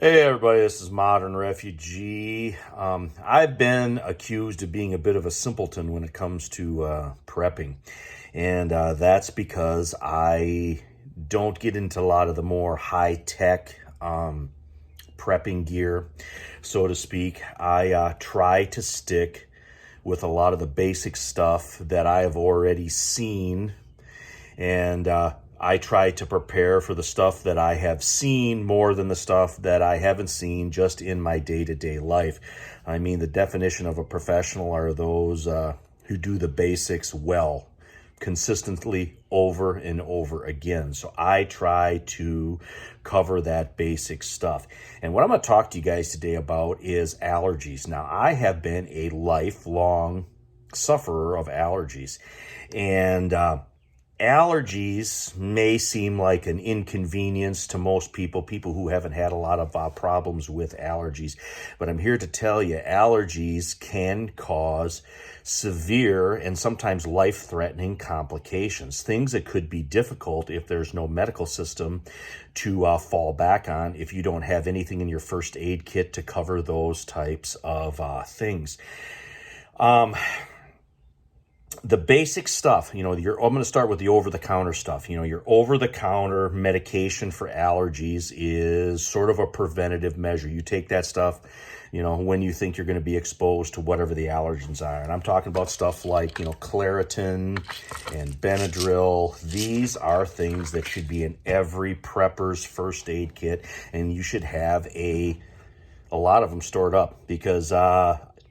Hey everybody, this is Modern Refugee. I've been accused of being a bit of a simpleton when it comes to prepping, and that's because I don't get into a lot of the more high-tech prepping gear, so to speak. I try to stick with a lot of the basic stuff that I have already seen, and I try to prepare for the stuff that I have seen more than the stuff that I haven't seen just in my day-to-day life. I mean, the definition of a professional are those who do the basics well, consistently over and over again. So I try to cover that basic stuff. And what I'm going to talk to you guys today about is allergies. Now, I have been a lifelong sufferer of allergies, and allergies may seem like an inconvenience to most people who haven't had a lot of problems with allergies. But I'm here to tell you, allergies can cause severe and sometimes life-threatening complications, things that could be difficult if there's no medical system to fall back on, if you don't have anything in your first aid kit to cover those types of things. The basic stuff, I'm going to start with the over-the-counter stuff. Your over-the-counter medication for allergies is sort of a preventative measure. You take that stuff, when you think you're going to be exposed to whatever the allergens are. And I'm talking about stuff like, Claritin and Benadryl. These are things that should be in every prepper's first aid kit, and you should have a lot of them stored up because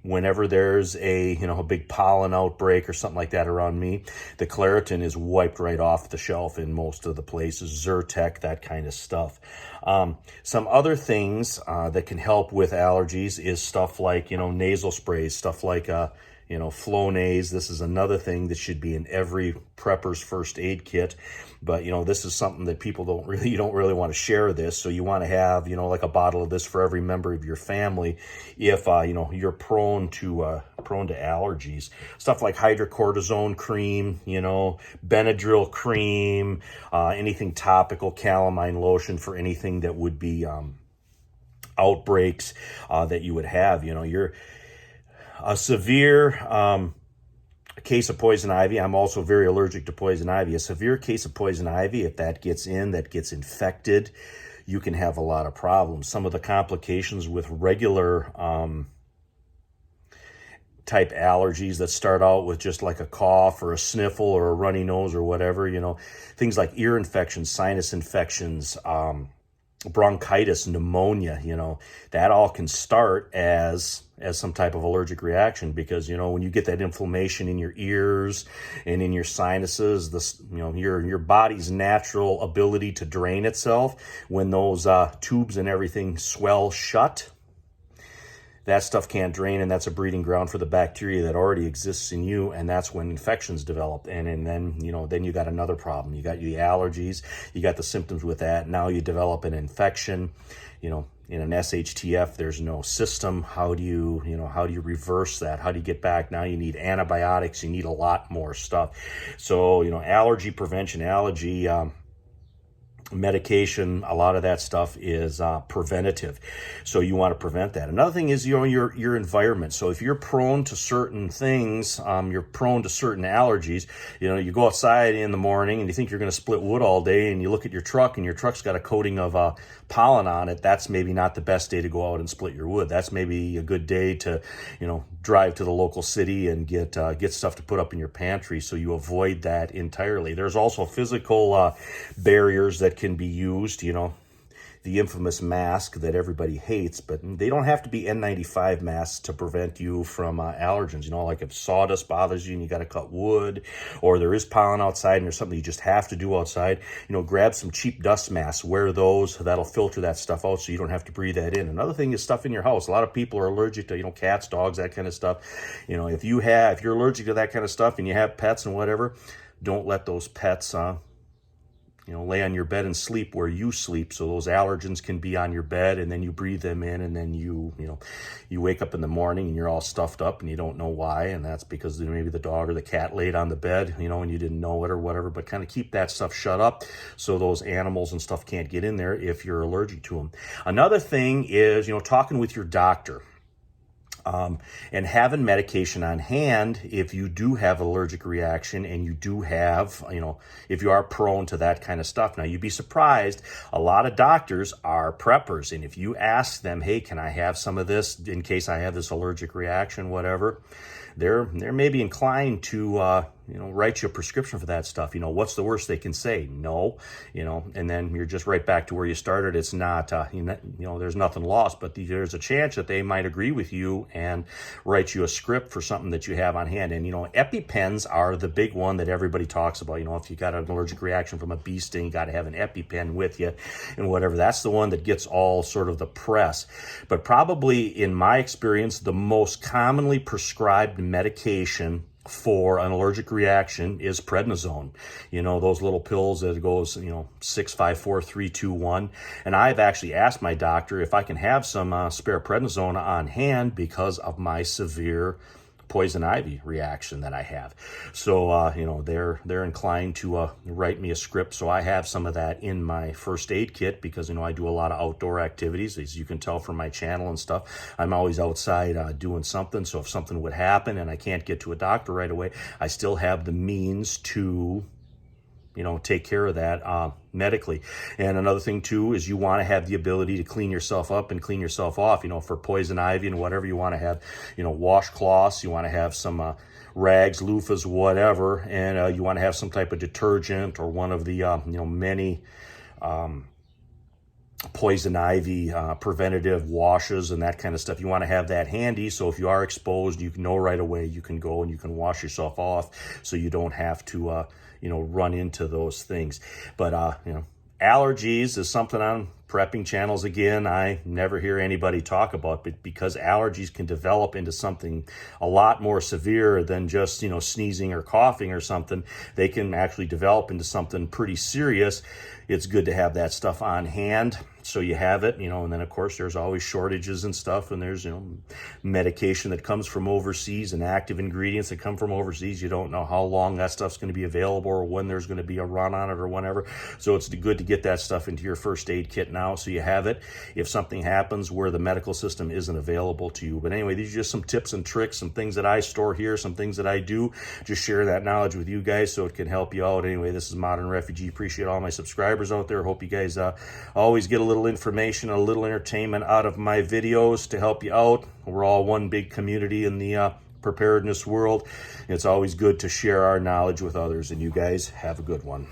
whenever there's a big pollen outbreak or something like that around me, the Claritin is wiped right off the shelf in most of the places. Zyrtec, that kind of stuff. Some other things that can help with allergies is stuff like nasal sprays, stuff like Flonase. This is another thing that should be in every prepper's first aid kit. But, this is something that you don't really want to share this. So you want to have, like a bottle of this for every member of your family if, you're prone to allergies. Stuff like hydrocortisone cream, Benadryl cream, anything topical, calamine lotion for anything that would be outbreaks that you would have. You're a severe case of poison ivy. I'm also very allergic to poison ivy. A severe case of poison ivy, if that gets infected, you can have a lot of problems. Some of the complications with regular type allergies that start out with just like a cough or a sniffle or a runny nose or whatever, things like ear infections, sinus infections, bronchitis, pneumonia, that all can start as some type of allergic reaction because, when you get that inflammation in your ears and in your sinuses, your body's natural ability to drain itself, when those tubes and everything swell shut, that stuff can't drain, and that's a breeding ground for the bacteria that already exists in you, and that's when infections develop. And then you got another problem. You got the allergies, you got the symptoms with that. Now you develop an infection. In an SHTF, there's no system. How do you reverse that? How do you get back? Now you need antibiotics. You need a lot more stuff. So, allergy prevention, allergy medication, a lot of that stuff is preventative, so you want to prevent that. Another thing is your environment. So if you're prone to certain things, you're prone to certain allergies. You go outside in the morning and you think you're going to split wood all day, and you look at your truck and your truck's got a coating of pollen on it. That's maybe not the best day to go out and split your wood. That's maybe a good day to drive to the local city and get stuff to put up in your pantry, so you avoid that entirely. There's also physical barriers that can be used, the infamous mask that everybody hates, but they don't have to be N95 masks to prevent you from allergens. Like if sawdust bothers you and you got to cut wood, or there is pollen outside and there's something you just have to do outside, grab some cheap dust masks, wear those. That'll filter that stuff out so you don't have to breathe that in. Another thing is stuff in your house. A lot of people are allergic to, cats, dogs, that kind of stuff. If you're allergic to that kind of stuff and you have pets and whatever, don't let those pets lay on your bed and sleep where you sleep, so those allergens can be on your bed, and then you breathe them in, and then you wake up in the morning and you're all stuffed up and you don't know why, and that's because maybe the dog or the cat laid on the bed, and you didn't know it or whatever. But kind of keep that stuff shut up so those animals and stuff can't get in there if you're allergic to them. Another thing is, talking with your doctor. And having medication on hand if you do have allergic reaction and you do have, if you are prone to that kind of stuff. Now, you'd be surprised, a lot of doctors are preppers, and if you ask them, hey, can I have some of this in case I have this allergic reaction, whatever, they're maybe inclined to write you a prescription for that stuff. What's the worst they can say? No, and then you're just right back to where you started. It's not, there's nothing lost, but there's a chance that they might agree with you and write you a script for something that you have on hand. And, EpiPens are the big one that everybody talks about. If you got an allergic reaction from a bee sting, you got to have an EpiPen with you and whatever. That's the one that gets all sort of the press. But probably in my experience, the most commonly prescribed medication for an allergic reaction is prednisone. Those little pills that goes, 6, 5, 4, 3, 2, 1. And I've actually asked my doctor if I can have some spare prednisone on hand because of my severe poison ivy reaction that I have. So, they're inclined to write me a script. So I have some of that in my first aid kit because, I do a lot of outdoor activities. As you can tell from my channel and stuff, I'm always outside doing something. So if something would happen and I can't get to a doctor right away, I still have the means to take care of that medically. And another thing too is you want to have the ability to clean yourself up and clean yourself off, for poison ivy and whatever. You want to have, washcloths, you want to have some rags, loofahs, whatever, and you want to have some type of detergent or one of the, many poison ivy preventative washes and that kind of stuff. You want to have that handy, so if you are exposed, you can know right away, you can go and you can wash yourself off, so you don't have to run into those things. But allergies is something on prepping channels, again, I never hear anybody talk about, but because allergies can develop into something a lot more severe than just, sneezing or coughing or something, they can actually develop into something pretty serious. It's good to have that stuff on hand so you have it, and then of course there's always shortages and stuff, and there's, medication that comes from overseas and active ingredients that come from overseas. You don't know how long that stuff's going to be available or when there's going to be a run on it or whatever. So it's good to get that stuff into your first aid kit now so you have it if something happens where the medical system isn't available to you. But anyway, these are just some tips and tricks, some things that I store here, some things that I do. Just share that knowledge with you guys so it can help you out. Anyway, this is Modern Refugee. Appreciate all my subscribers out there. Hope you guys always get a little information, a little entertainment out of my videos to help you out. We're all one big community in the preparedness world. It's always good to share our knowledge with others, and you guys have a good one.